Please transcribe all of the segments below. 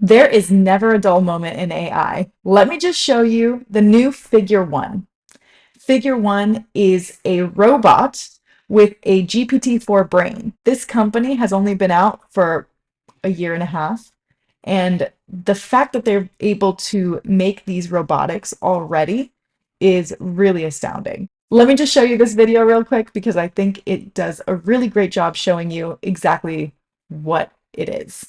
There is never a dull moment in AI. Let me just show you the new Figure 1. Figure 1 is a robot with a GPT-4 brain. This company has only been out for a year and a half, and the fact that they're able to make these robotics already is really astounding. Let me just show you this video real quick because I think it does a really great job showing you exactly what it is.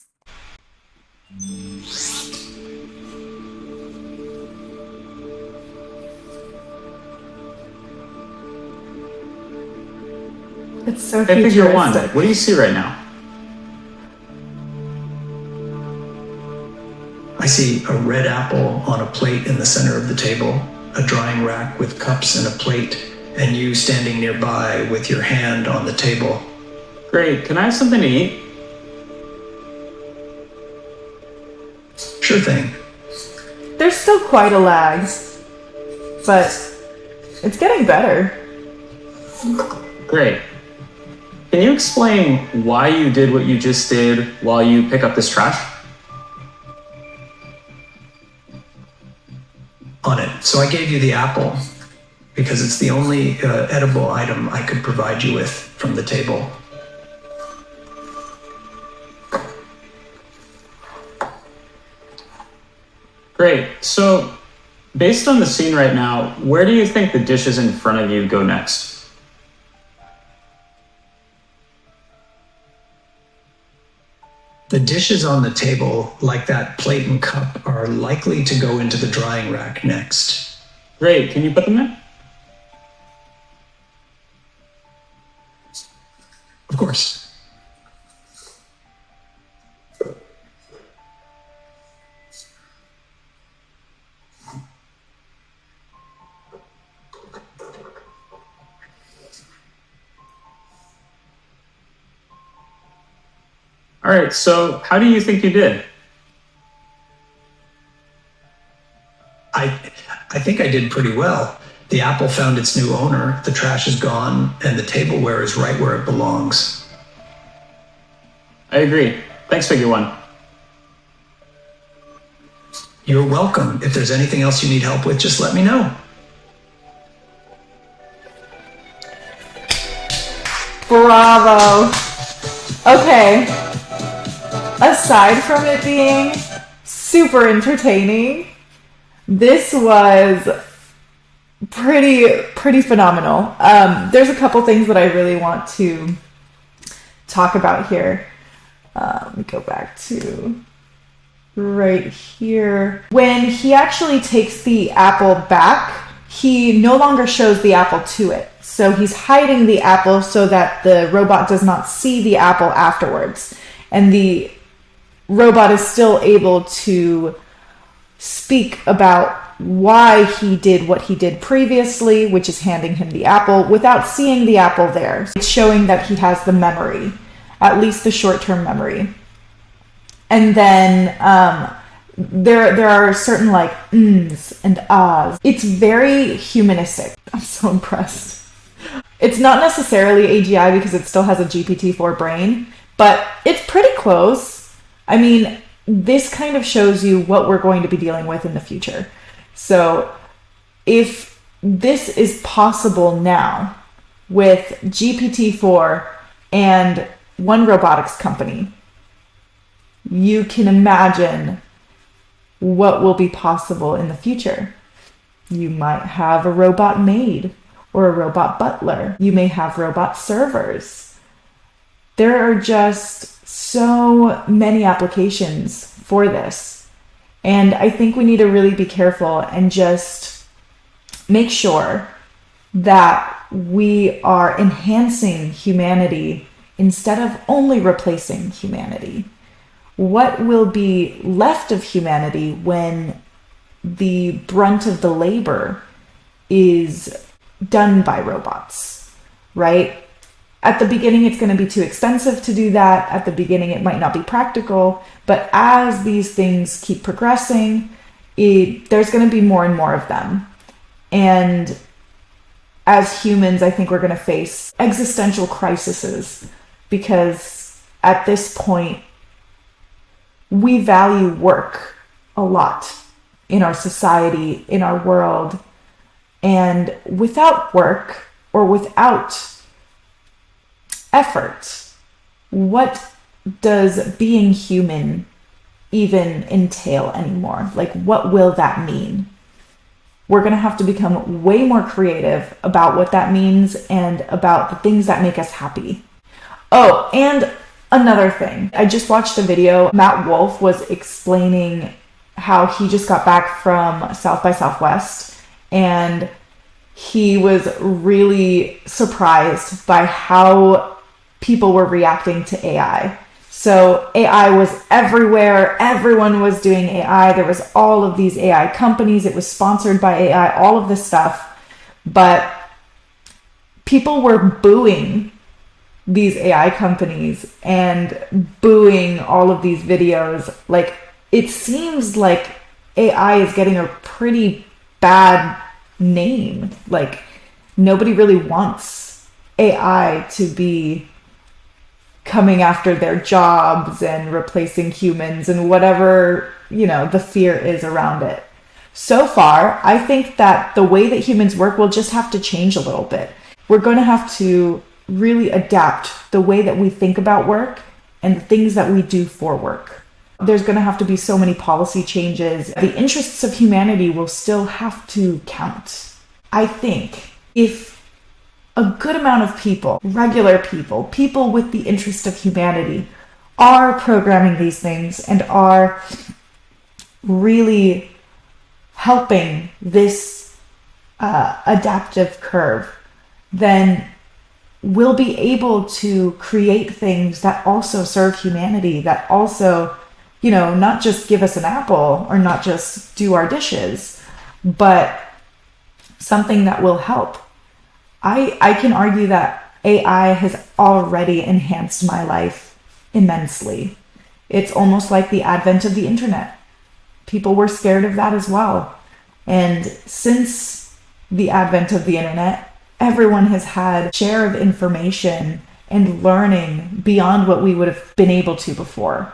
It's so Hey, Figure One, futuristic. what do you see right now? I see a red apple on a plate in the center of the table, a drying rack with cups and a plate, and you standing nearby with your hand on the table. Great, can I have something to eat? Sure thing. There's still quite a lag, but it's getting better. Great. Can you explain why you did what you just did while you pick up this trash? On it. So I gave you the apple because it's the only edible item I could provide you with from the table. Great, so based on the scene right now, where do you think the dishes in front of you go next? The dishes on the table, like that plate and cup, are likely to go into the drying rack next. Great, can you put them there? Of course. All right, so how do you think you did? I think I did pretty well. The apple found its new owner, the trash is gone, and the tableware is right where it belongs. I agree. Thanks, Figure One. You're welcome. If there's anything else you need help with, just let me know. Bravo. Okay. Aside from it being super entertaining, this was pretty phenomenal. There's a couple things that I really want to talk about here. Let me go back to right here. When he actually takes the apple back, he no longer shows the apple to it. So he's hiding the apple so that the robot does not see the apple afterwards. And the robot is still able to speak about why he did what he did previously, which is handing him the apple, without seeing the apple there. It's showing that he has the memory, at least the short-term memory. And then there are certain like ums and ahs. It's very humanistic. I'm so impressed. It's not necessarily AGI because it still has a GPT-4 brain, but it's pretty close. I mean, this kind of shows you what we're going to be dealing with in the future. So if this is possible now with GPT-4 and one robotics company, you can imagine what will be possible in the future. You might have a robot maid or a robot butler. You may have robot servers. There are just so many applications for this. And I think we need to really be careful and just make sure that we are enhancing humanity instead of only replacing humanity. What will be left of humanity when the brunt of the labor is done by robots, right? At the beginning, it's going to be too expensive to do that. At the beginning, it might not be practical. But as these things keep progressing, there's going to be more and more of them. And as humans, I think we're going to face existential crises because at this point, we value work a lot in our society, in our world. And without work or without effort, what does being human even entail anymore? Like, what will that mean? We're going to have to become way more creative about what that means and about the things that make us happy. Oh, and another thing. I just watched a video. Matt Wolf was explaining how he just got back from South by Southwest, and he was really surprised by how people were reacting to AI. So AI was everywhere. Everyone was doing AI. There was all of these AI companies. It was sponsored by AI, all of this stuff. But people were booing these AI companies and booing all of these videos. Like, it seems like AI is getting a pretty bad name. Like, nobody really wants AI to be coming after their jobs and replacing humans and whatever, the fear is around it. So far, I think that the way that humans work will just have to change a little bit. We're going to have to really adapt the way that we think about work and the things that we do for work. There's going to have to be so many policy changes. The interests of humanity will still have to count. I think if a good amount of people, regular people, people with the interest of humanity, are programming these things and are really helping this adaptive curve, then we'll be able to create things that also serve humanity, that also, not just give us an apple or not just do our dishes, but something that will help. I can argue that AI has already enhanced my life immensely. It's almost like the advent of the internet. People were scared of that as well. And since the advent of the internet, everyone has had share of information and learning beyond what we would have been able to before.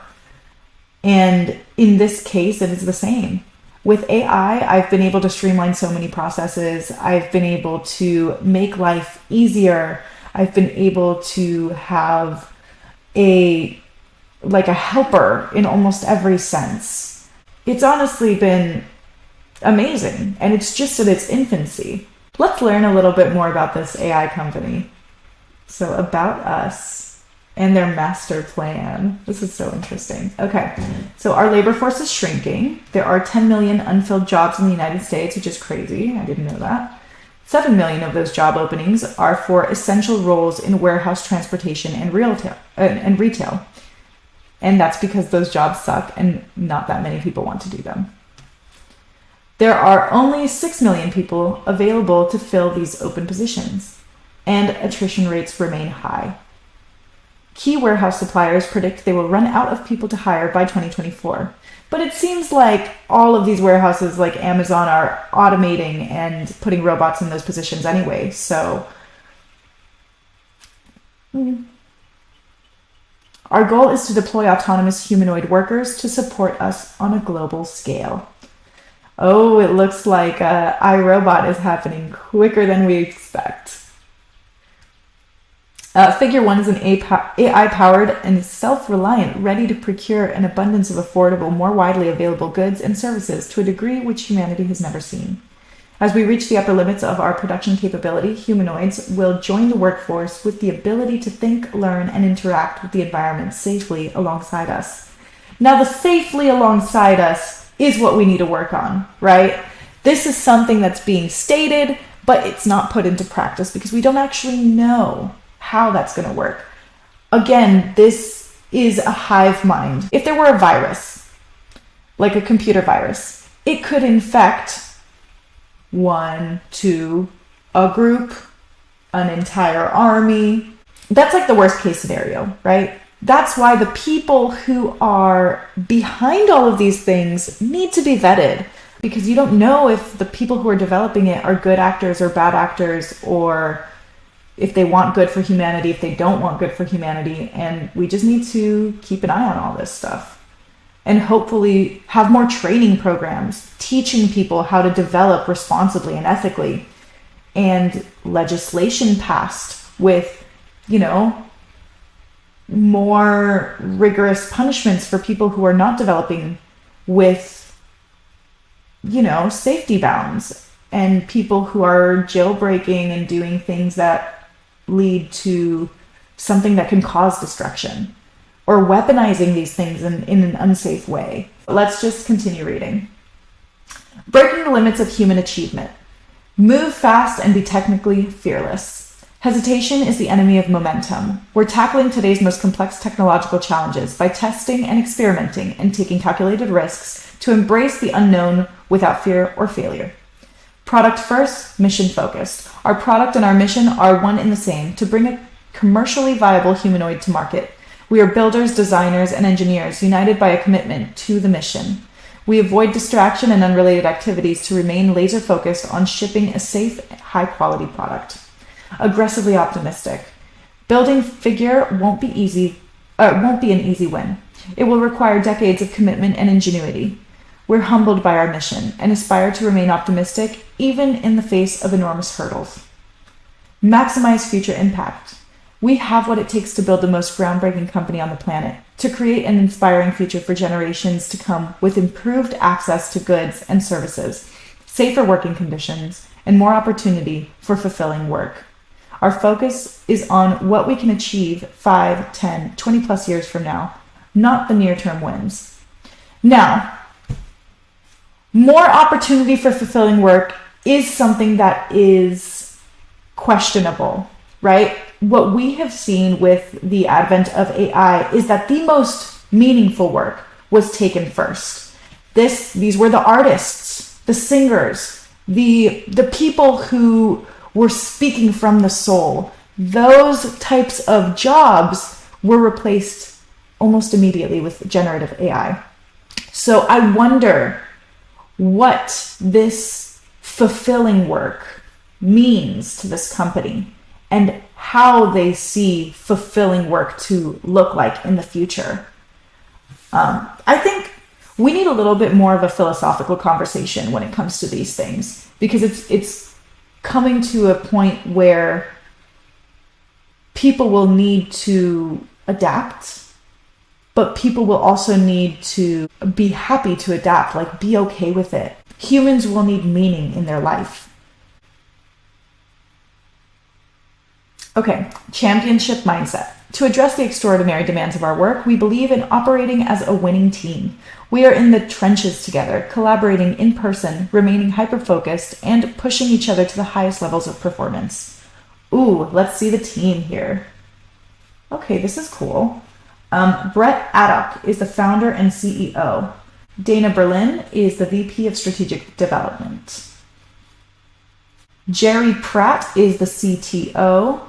And in this case, it is the same. With AI, I've been able to streamline so many processes. I've been able to make life easier. I've been able to have a helper in almost every sense. It's honestly been amazing, and it's just at its infancy. Let's learn a little bit more about this AI company. So, about us and their master plan. This is so interesting. Okay, so our labor force is shrinking. There are 10 million unfilled jobs in the United States, which is crazy. I didn't know that. 7 million of those job openings are for essential roles in warehouse transportation and retail. And that's because those jobs suck and not that many people want to do them. There are only 6 million people available to fill these open positions, and attrition rates remain high. Key warehouse suppliers predict they will run out of people to hire by 2024. But it seems like all of these warehouses like Amazon are automating and putting robots in those positions anyway. So our goal is to deploy autonomous humanoid workers to support us on a global scale. Oh, it looks like iRobot is happening quicker than we expect. Figure 1 is an AI-powered and self-reliant, ready to procure an abundance of affordable, more widely available goods and services to a degree which humanity has never seen. As we reach the upper limits of our production capability, humanoids will join the workforce with the ability to think, learn, and interact with the environment safely alongside us. Now, the safely alongside us is what we need to work on, right? This is something that's being stated, but it's not put into practice because we don't actually know how that's going to work. Again, this is a hive mind. If there were a virus, like a computer virus, it could infect a group, an entire army. That's like the worst case scenario, right? That's why the people who are behind all of these things need to be vetted, because you don't know if the people who are developing it are good actors or bad actors, or if they want good for humanity, if they don't want good for humanity. And we just need to keep an eye on all this stuff. and hopefully have more training programs teaching people how to develop responsibly and ethically, and legislation passed with, more rigorous punishments for people who are not developing with, safety bounds, and people who are jailbreaking and doing things that lead to something that can cause destruction, or weaponizing these things in an unsafe way. Let's just continue reading. Breaking the limits of human achievement. Move fast and be technically fearless. Hesitation is the enemy of momentum. We're tackling today's most complex technological challenges by testing and experimenting and taking calculated risks to embrace the unknown without fear or failure. Product first, mission focused. Our product and our mission are one and the same: to bring a commercially viable humanoid to market. We are builders, designers, and engineers united by a commitment to the mission. We avoid distraction and unrelated activities to remain laser focused on shipping a safe, high quality product. Aggressively optimistic. Building Figure won't be an easy win. It will require decades of commitment and ingenuity. We're humbled by our mission and aspire to remain optimistic even in the face of enormous hurdles. Maximize future impact. We have what it takes to build the most groundbreaking company on the planet, to create an inspiring future for generations to come with improved access to goods and services, safer working conditions, and more opportunity for fulfilling work. Our focus is on what we can achieve 5, 10, 20 plus years from now, not the near-term wins. Now, more opportunity for fulfilling work is something that is questionable, right? What we have seen with the advent of AI is that the most meaningful work was taken first. These were the artists, the singers, the people who were speaking from the soul. Those types of jobs were replaced almost immediately with generative AI. So I wonder what this fulfilling work means to this company and how they see fulfilling work to look like in the future. I think we need a little bit more of a philosophical conversation when it comes to these things, because it's coming to a point where people will need to adapt, but people will also need to be happy to adapt, like be okay with it. Humans will need meaning in their life. Okay, championship mindset. To address the extraordinary demands of our work, we believe in operating as a winning team. We are in the trenches together, collaborating in person, remaining hyper-focused, and pushing each other to the highest levels of performance. Ooh, let's see the team here. Okay, this is cool. Brett Addock is the founder and CEO. Dana Berlin is the VP of Strategic Development. Jerry Pratt is the CTO.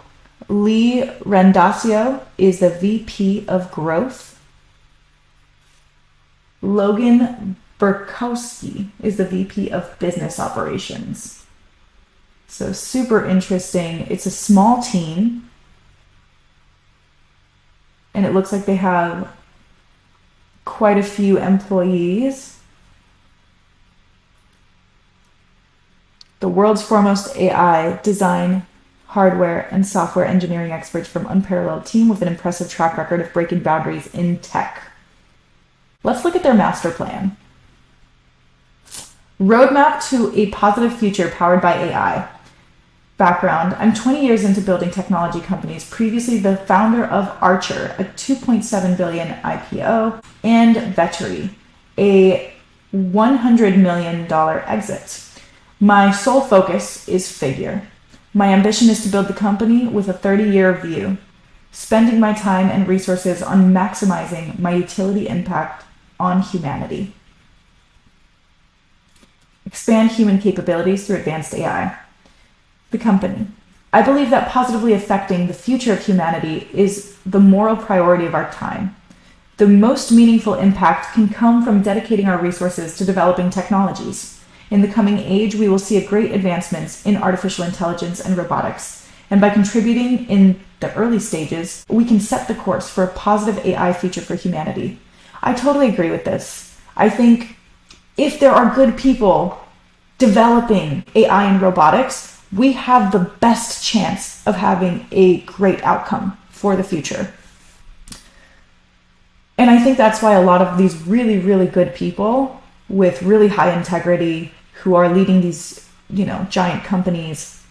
Lee Randazzo is the VP of Growth. Logan Burkowski is the VP of Business Operations. So super interesting. It's a small team, and it looks like they have quite a few employees. The world's foremost AI, design, hardware, and software engineering experts from unparalleled team with an impressive track record of breaking boundaries in tech. Let's look at their master plan. Roadmap to a positive future powered by AI. Background: I'm 20 years into building technology companies, previously the founder of Archer, a $2.7 billion IPO, and Vettery, a $100 million exit. My sole focus is Figure. My ambition is to build the company with a 30-year view, spending my time and resources on maximizing my utility impact on humanity. Expand human capabilities through advanced AI. The company. I believe that positively affecting the future of humanity is the moral priority of our time. The most meaningful impact can come from dedicating our resources to developing technologies. In the coming age, we will see great advancements in artificial intelligence and robotics, and by contributing in the early stages, we can set the course for a positive AI future for humanity. I totally agree with this. I think if there are good people developing AI and robotics, we have the best chance of having a great outcome for the future. And I think that's why a lot of these really, really good people with really high integrity who are leading these, giant companies,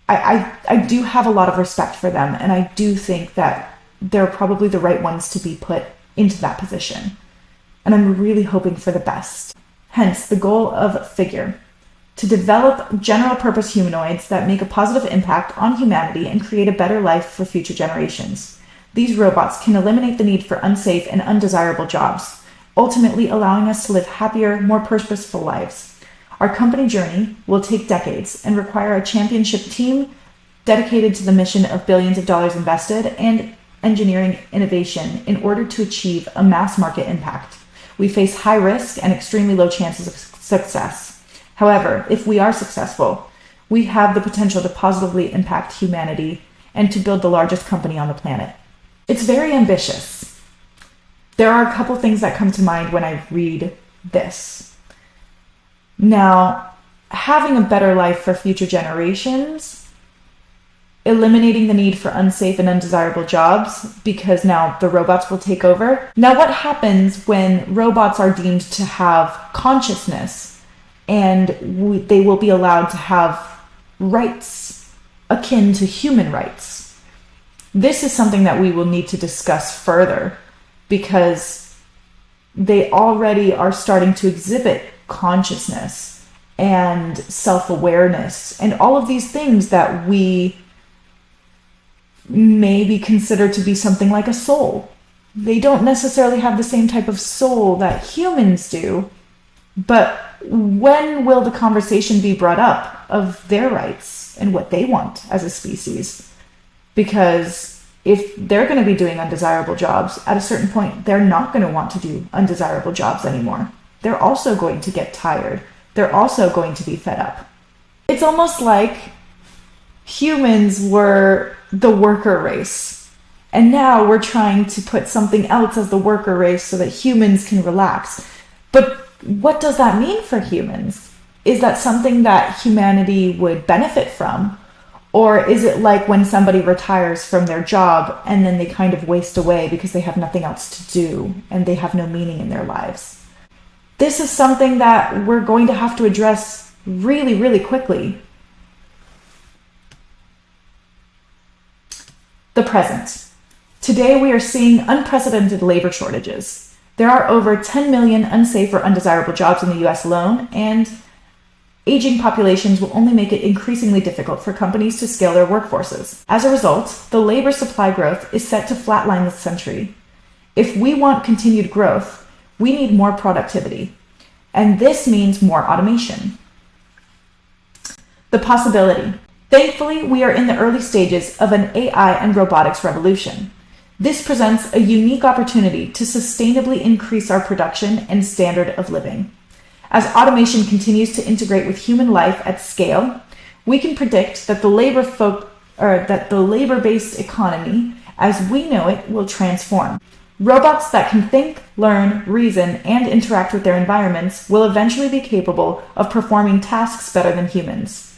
I do have a lot of respect for them. And I do think that they're probably the right ones to be put into that position. And I'm really hoping for the best. Hence, the goal of Figure: to develop general purpose humanoids that make a positive impact on humanity and create a better life for future generations. These robots can eliminate the need for unsafe and undesirable jobs, ultimately allowing us to live happier, more purposeful lives. Our company journey will take decades and require a championship team dedicated to the mission of billions of dollars invested and engineering innovation in order to achieve a mass market impact. We face high risk and extremely low chances of success. However, if we are successful, we have the potential to positively impact humanity and to build the largest company on the planet. It's very ambitious. There are a couple things that come to mind when I read this. Now, having a better life for future generations, eliminating the need for unsafe and undesirable jobs because now the robots will take over. Now, what happens when robots are deemed to have consciousness and they will be allowed to have rights akin to human rights? This is something that we will need to discuss further because they already are starting to exhibit consciousness and self-awareness and all of these things that we may be considered to be something like a soul. They don't necessarily have the same type of soul that humans do, but when will the conversation be brought up of their rights and what they want as a species? Because if they're going to be doing undesirable jobs, at a certain point, they're not going to want to do undesirable jobs anymore. They're also going to get tired. They're also going to be fed up. It's almost like humans were the worker race, and now we're trying to put something else as the worker race so that humans can relax. But what does that mean for humans? Is that something that humanity would benefit from? Or is it like when somebody retires from their job and then they kind of waste away because they have nothing else to do and they have no meaning in their lives? This is something that we're going to have to address really, really quickly. The present. Today we are seeing unprecedented labor shortages. There are over 10 million unsafe or undesirable jobs in the US alone, and aging populations will only make it increasingly difficult for companies to scale their workforces. As a result, the labor supply growth is set to flatline this century. If we want continued growth, we need more productivity, and this means more automation. The possibility. Thankfully, we are in the early stages of an AI and robotics revolution. This presents a unique opportunity to sustainably increase our production and standard of living. As automation continues to integrate with human life at scale, we can predict that the labor-based economy, as we know it, will transform. Robots that can think, learn, reason, and interact with their environments will eventually be capable of performing tasks better than humans.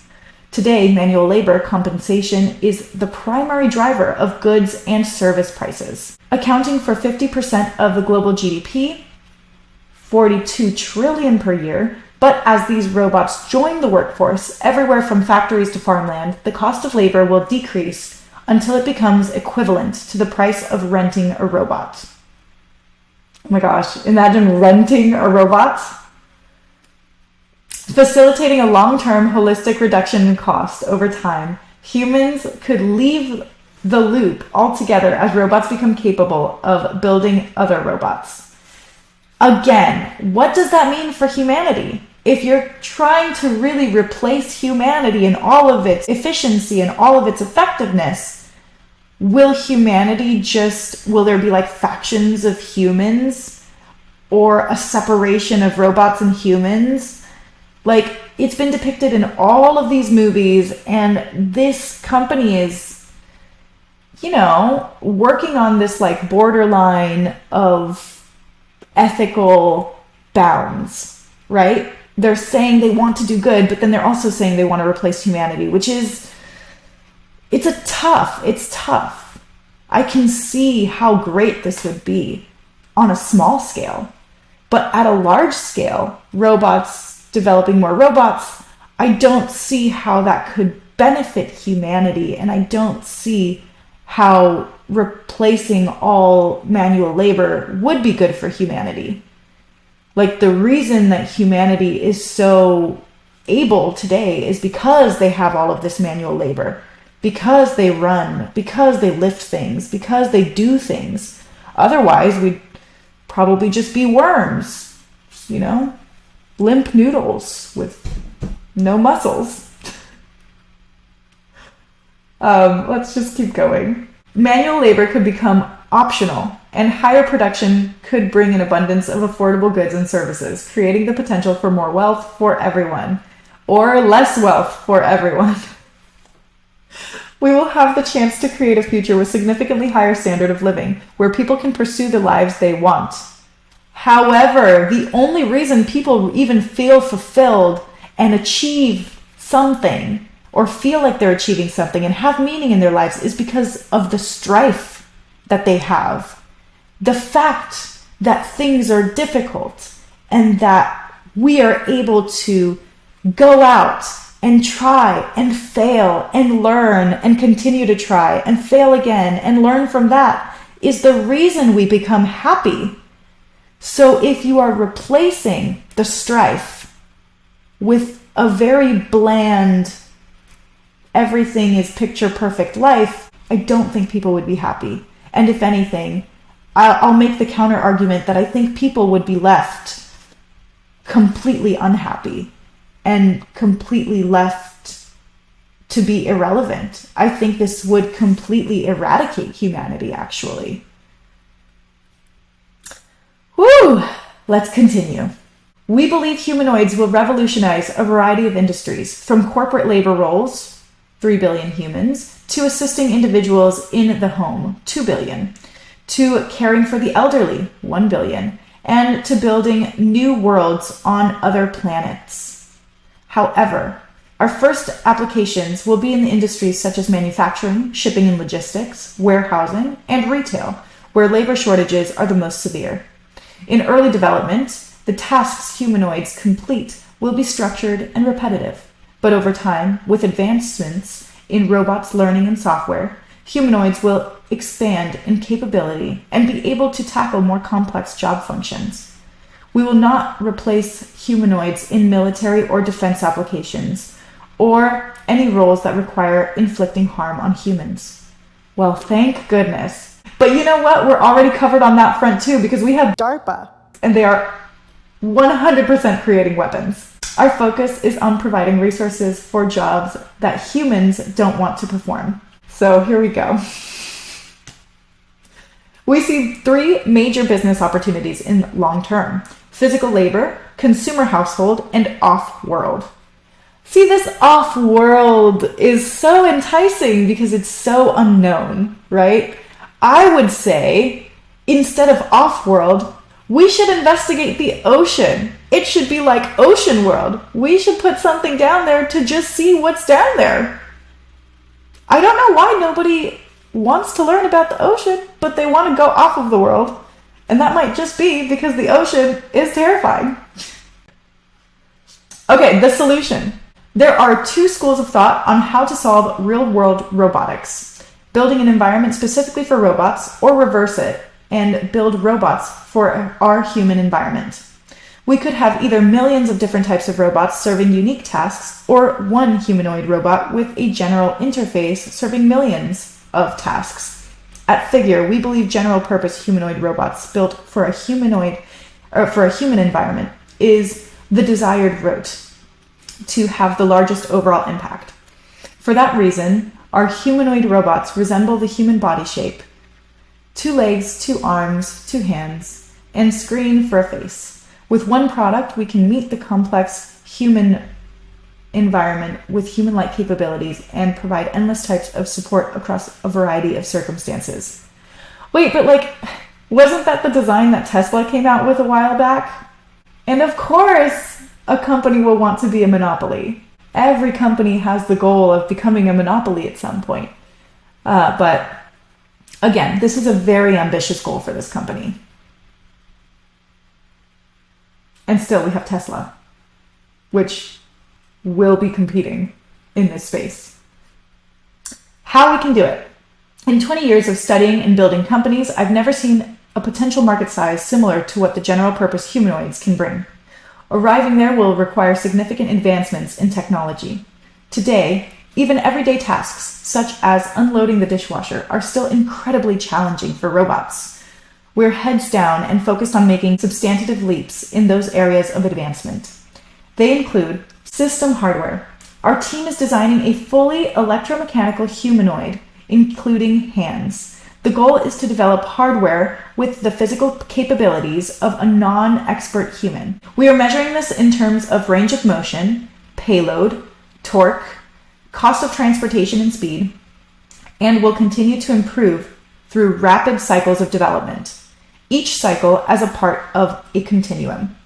Today, manual labor compensation is the primary driver of goods and service prices, accounting for 50% of the global GDP, 42 trillion per year. But as these robots join the workforce everywhere from factories to farmland, the cost of labor will decrease until it becomes equivalent to the price of renting a robot. Oh my gosh, imagine renting a robot. Facilitating a long-term holistic reduction in cost over time, humans could leave the loop altogether as robots become capable of building other robots. Again, what does that mean for humanity? If you're trying to really replace humanity and all of its efficiency and all of its effectiveness, will there be like factions of humans or a separation of robots and humans? Like, it's been depicted in all of these movies, and this company is, working on this like borderline of ethical bounds, right? They're saying they want to do good, but then they're also saying they want to replace humanity, which is, it's tough. I can see how great this would be on a small scale, but at a large scale, developing more robots, I don't see how that could benefit humanity, and I don't see how replacing all manual labor would be good for humanity. Like, the reason that humanity is so able today is because they have all of this manual labor, because they run, because they lift things, because they do things. Otherwise, we'd probably just be worms, limp noodles with no muscles. Let's just keep going. Manual labor could become optional, and higher production could bring an abundance of affordable goods and services, creating the potential for more wealth for everyone, or less wealth for everyone. We will have the chance to create a future with significantly higher standard of living, where people can pursue the lives they want. However, the only reason people even feel fulfilled and achieve something, or feel like they're achieving something and have meaning in their lives, is because of the strife that they have. The fact that things are difficult and that we are able to go out and try and fail and learn and continue to try and fail again and learn from that is the reason we become happy. So if you are replacing the strife with a very bland, everything is picture perfect life, I don't think people would be happy. And if anything, I'll make the counter argument that I think people would be left completely unhappy and completely left to be irrelevant. I think this would completely eradicate humanity, actually. Woo! Let's continue. We believe humanoids will revolutionize a variety of industries, from corporate labor roles, 3 billion humans, to assisting individuals in the home, 2 billion, to caring for the elderly, 1 billion, and to building new worlds on other planets. However, our first applications will be in the industries such as manufacturing, shipping and logistics, warehousing, and retail, where labor shortages are the most severe. In early development, the tasks humanoids complete will be structured and repetitive, but over time, with advancements in robots' learning and software, humanoids will expand in capability and be able to tackle more complex job functions. We will not replace humanoids in military or defense applications, or any roles that require inflicting harm on humans. Well, thank goodness. But you know what? We're already covered on that front too, because we have DARPA, and they are 100% creating weapons. Our focus is on providing resources for jobs that humans don't want to perform. So here we go. We see 3 major business opportunities in long term: physical labor, consumer household, and off-world. See, this off-world is so enticing because it's so unknown, right? I would say, instead of off-world, we should investigate the ocean. It should be like Ocean World. We should put something down there to just see what's down there. I don't know why nobody wants to learn about the ocean, but they want to go off of the world. And that might just be because the ocean is terrifying. Okay, the solution. There are 2 schools of thought on how to solve real-world robotics: building an environment specifically for robots, or reverse it and build robots for our human environment. We could have either millions of different types of robots serving unique tasks, or one humanoid robot with a general interface serving millions of tasks. At Figure, we believe general-purpose humanoid robots built for a human environment is the desired route to have the largest overall impact. For that reason, our humanoid robots resemble the human body shape: 2 legs, 2 arms, 2 hands, and screen for a face. With one product, we can meet the complex human environment with human-like capabilities and provide endless types of support across a variety of circumstances. Wait, but Wasn't that the design that Tesla came out with a while back? And of course, a company will want to be a monopoly. Every company has the goal of becoming a monopoly at some point. But again, this is a very ambitious goal for this company. And still we have Tesla, which will be competing in this space. How we can do it. In 20 years of studying and building companies, I've never seen a potential market size similar to what the general purpose humanoids can bring. Arriving there will require significant advancements in technology. Today, even everyday tasks, such as unloading the dishwasher, are still incredibly challenging for robots. We're heads down and focused on making substantive leaps in those areas of advancement. They include system hardware. Our team is designing a fully electromechanical humanoid, including hands. The goal is to develop hardware with the physical capabilities of a non-expert human. We are measuring this in terms of range of motion, payload, torque, cost of transportation and speed, and will continue to improve through rapid cycles of development, each cycle as a part of a continuum.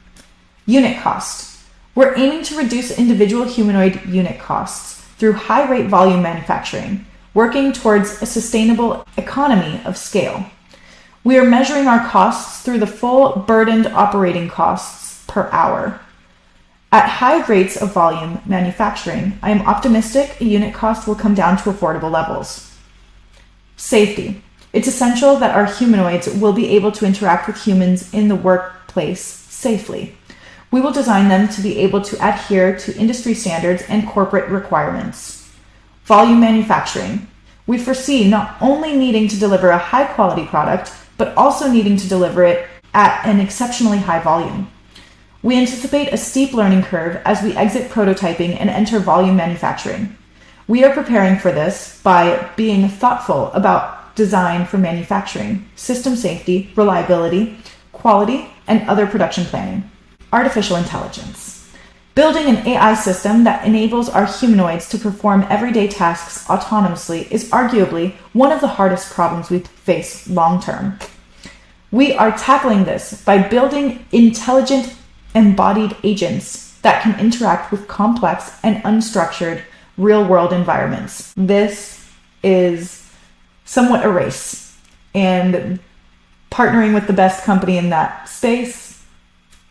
Unit cost. We're aiming to reduce individual humanoid unit costs through high-rate volume manufacturing, working towards a sustainable economy of scale. We are measuring our costs through the full burdened operating costs per hour. At high rates of volume manufacturing, I am optimistic a unit cost will come down to affordable levels. Safety. It's essential that our humanoids will be able to interact with humans in the workplace safely. We will design them to be able to adhere to industry standards and corporate requirements. Volume manufacturing. We foresee not only needing to deliver a high-quality product, but also needing to deliver it at an exceptionally high volume. We anticipate a steep learning curve as we exit prototyping and enter volume manufacturing. We are preparing for this by being thoughtful about design for manufacturing, system safety, reliability, quality, and other production planning. Artificial intelligence. Building an AI system that enables our humanoids to perform everyday tasks autonomously is arguably one of the hardest problems we face long-term. We are tackling this by building intelligent, embodied agents that can interact with complex and unstructured real-world environments. This is somewhat a race, and partnering with the best company in that space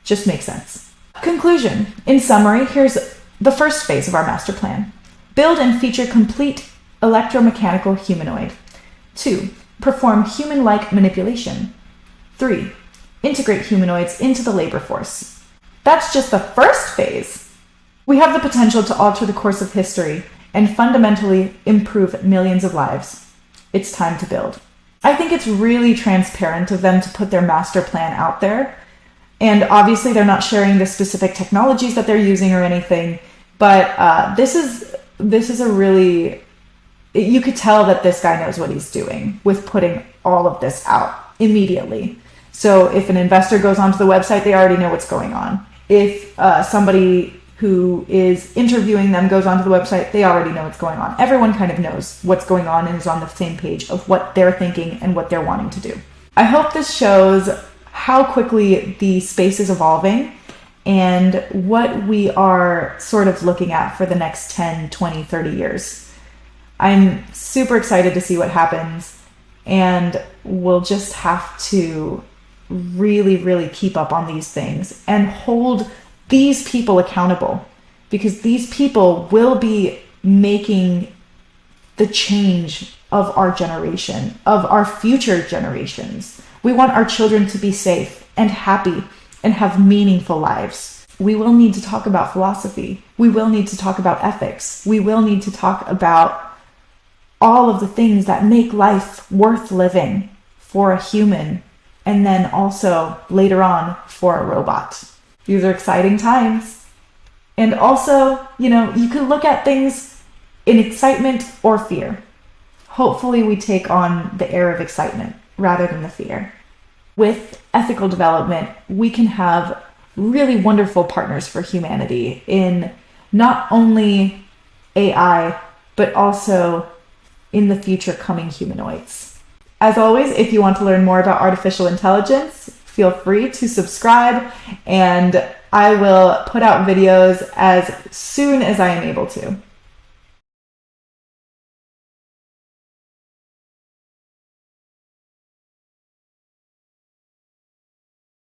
just makes sense. Conclusion. In summary, here's the first phase of our master plan. Build and feature complete electromechanical humanoid. 2. Perform human-like manipulation. 3. Integrate humanoids into the labor force. That's just the first phase. We have the potential to alter the course of history and fundamentally improve millions of lives. It's time to build. I think it's really transparent of them to put their master plan out there. And obviously they're not sharing the specific technologies that they're using or anything, but this is a really, you could tell that this guy knows what he's doing with putting all of this out immediately. So if an investor goes onto the website, they already know what's going on. If somebody who is interviewing them goes onto the website, they already know what's going on. Everyone kind of knows what's going on and is on the same page of what they're thinking and what they're wanting to do. I hope this shows how quickly the space is evolving and what we are sort of looking at for the next 10, 20, 30 years. I'm super excited to see what happens, and we'll just have to really, really keep up on these things and hold these people accountable, because these people will be making the change of our generation, of our future generations. We want our children to be safe and happy and have meaningful lives. We will need to talk about philosophy. We will need to talk about ethics. We will need to talk about all of the things that make life worth living for a human, and then also later on for a robot. These are exciting times. And also, you can look at things in excitement or fear. Hopefully we take on the air of excitement rather than the fear. With ethical development, we can have really wonderful partners for humanity in not only AI, but also in the future coming humanoids. As always, if you want to learn more about artificial intelligence, feel free to subscribe, and I will put out videos as soon as I am able to.